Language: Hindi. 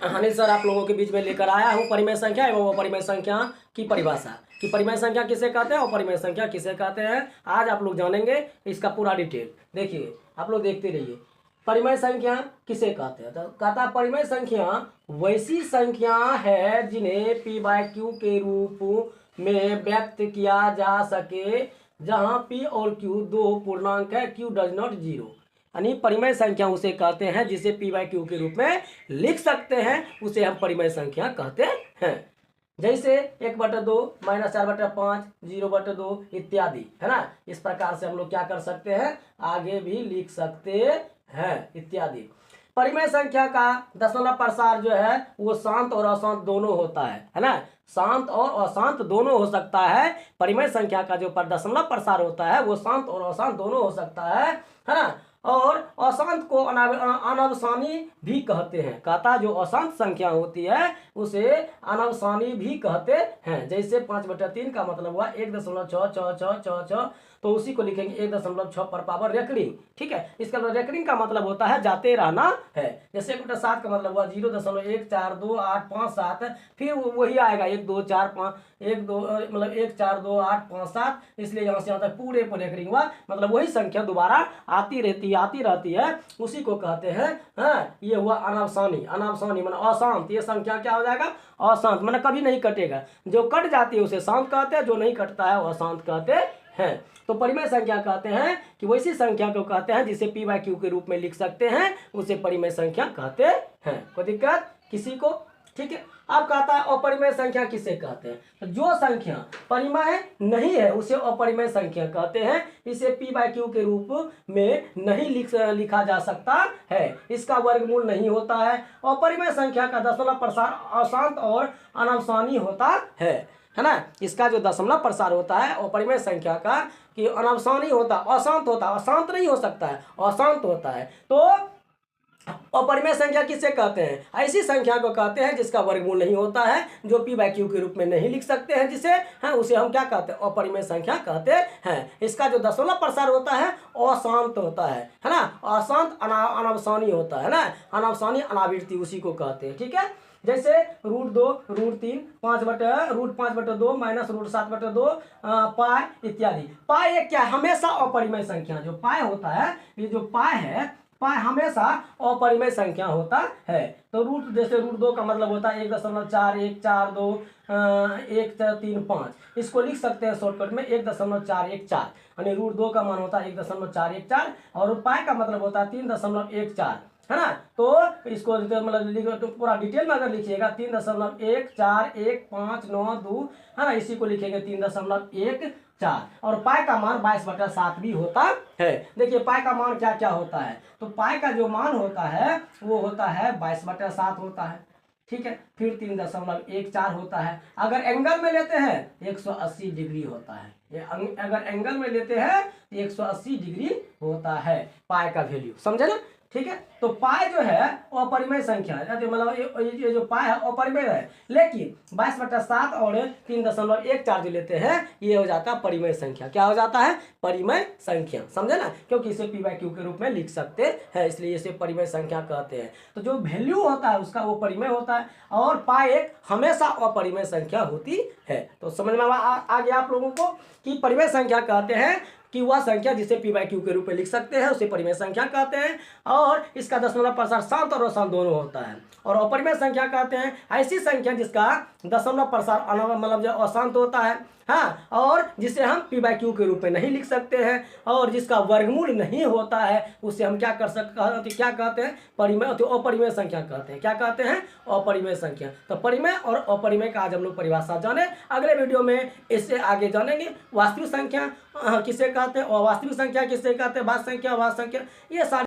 अनिल सर आप लोगों के बीच में लेकर आया हूँ परिमेय संख्या एवं अपरिमेय संख्या की परिभाषा कि परिमेय संख्या किसे कहते हैं और अपरिमेय संख्या किसे कहते हैं। आज आप लोग जानेंगे इसका पूरा डिटेल। देखिए आप लोग देखते रहिए। परिमेय संख्या किसे कहते हैं? तो कहता परिमेय संख्या वैसी संख्या है जिन्हें p/q के रूप में व्यक्त किया जा सके जहां p और q दो पूर्णांक है, q डज नॉट जीरो। यानी परिमेय संख्या उसे कहते हैं जिसे p/q के रूप में लिख सकते हैं, उसे हम परिमेय संख्या कहते हैं। जैसे 1/2 -4/5 0/2 इत्यादि, है ना। इस प्रकार से हम लोग क्या कर सकते हैं, आगे भी लिख सकते हैं इत्यादि। परिमेय संख्या का दशमलव प्रसार जो है वो शांत और अशांत दोनों होता है ना। शांत और अशांत दोनों हो सकता है। परिमेय संख्या का जो दशमलव प्रसार होता है वो शांत और अशांत दोनों हो सकता है ना। और अशांत को अनवसानी भी कहते हैं। कहता जो अशांत संख्या होती है उसे अनवसानी भी कहते हैं। जैसे 5/3 का मतलब हुआ 1.66666, तो उसी को लिखेंगे 1.6 पर पावर रेकरिंग। ठीक है, इसका रेकरिंग का मतलब होता है जाते रहना है। जैसे 1/7 का मतलब हुआ 0.142857, फिर वही आएगा 1 2 4 5 1 2 मतलब 1 4 2 8 5 7, इसलिए यहाँ से यहाँ तक पूरे पर रेकरिंग हुआ, मतलब वही संख्या दोबारा आती रहती है, उसी को कहते हैं। हाँ, ये हुआ अनवसानी। अनवसानी मतलब अशांत। ये संख्या क्या हो जाएगा, अशांत, मतलब कभी नहीं कटेगा। जो कट जाती है उसे शांत कहते हैं, जो नहीं कटता है वो अशांत कहते हैं। तो परिमेय संख्या कहते हैं कि वैसी संख्या को कहते हैं जिसे p/q के रूप में लिख सकते हैं, उसे परिमेय संख्या कहते हैं। कोई दिक्कत किसी को? ठीक है। अब कहता है अपरिमेय संख्या किसे कहते हैं? तो जो संख्या परिमेय नहीं है उसे अपरिमेय संख्या कहते हैं। इसे p/q के रूप में नहीं लिखा जा सकता है, इसका वर्गमूल नहीं होता है। अपरिमेय संख्या का दशमलव प्रसार अशांत और अनवसानी होता है ना। इसका जो दशमलव प्रसार होता है अपरिमेय संख्या का कि अनवसानी होता, अशांत होता, अशांत नहीं हो सकता है, अशांत होता है। तो अपरिमेय संख्या किसे कहते हैं? ऐसी संख्या को कहते हैं जिसका वर्गमूल नहीं होता है, जो p/q के रूप में नहीं लिख सकते हैं जिसे, हैं उसे हम क्या कहते हैं, अपरिमेय संख्या कहते हैं। इसका जो दशमलव प्रसार होता है अशांत होता है ना। अशांत अनवसानी होता है ना। अनवसानी अनावृत्ति उसी को कहते हैं। ठीक है। जैसे √2 √3 √5/2 -√7/2 पाई इत्यादि। पाई एक क्या है, हमेशा अपरिमेय संख्या। जो पाई होता है, ये जो पाई है, पाई हमेशा अपरिमेय संख्या होता है। तो जैसे √2 का मतलब होता है 1.4142 135, इसको लिख सकते हैं शॉर्टकट में 1.414, यानी √2 का मान होता है 1.414 और पाई का मतलब होता है 3.14, है ना। तो इसको मतलब तो पूरा डिटेल में अगर लिखिएगा 3.141592, है ना, इसी को लिखेंगे 3.14 और पाई का मान 22/7 भी होता है। देखिए पाई का मान क्या क्या होता है, तो पाई का जो मान होता है वो होता है 22/7 होता है। ठीक है, फिर 3.14 होता है। अगर एंगल में लेते हैं 180 डिग्री होता है। अगर एंगल में लेते हैं 180 डिग्री होता है पाई का वैल्यू, समझे ना। ठीक है, तो पाई जो है अपरिमेय संख्या है, मतलब ये जो पाई है अपरिमेय है, लेकिन 22/7 और 3.14 जो लेते हैं ये हो जाता है परिमेय संख्या। क्या हो जाता है, परिमेय संख्या, समझे ना, क्योंकि इसे p/q के रूप में लिख सकते हैं, इसलिए इसे परिमेय संख्या कहते हैं। तो जो वैल्यू होता है उसका वो परिमेय होता है और पाई एक हमेशा अपरिमेय संख्या होती है। तो समझ में आ गया आप लोगों को कि परिमेय संख्या कहते हैं कि वह संख्या जिसे p/q के रूप में लिख सकते हैं उसे परिमेय संख्या कहते हैं, और इसका दशमलव प्रसार शांत और अशांत दोनों होता है। और अपरिमेय संख्या कहते हैं ऐसी संख्या जिसका दशमलव प्रसार मतलब जो अशांत होता है, हाँ, और जिसे हम p/q के रूप में नहीं लिख सकते हैं और जिसका वर्गमूल नहीं होता है, उसे हम क्या कहते हैं, परिमेय, तो अपरिमेय संख्या कहते हैं। क्या कहते हैं, अपरिमेय संख्या। तो परिमेय और अपरिमेय का आज हम लोग परिभाषा जाने। अगले वीडियो में इससे आगे जानेंगे वास्तविक संख्या किसे कहते हैं, अवास्तविक संख्या किसे कहते हैं, भाज्य संख्या, अभाज्य संख्या, ये सारी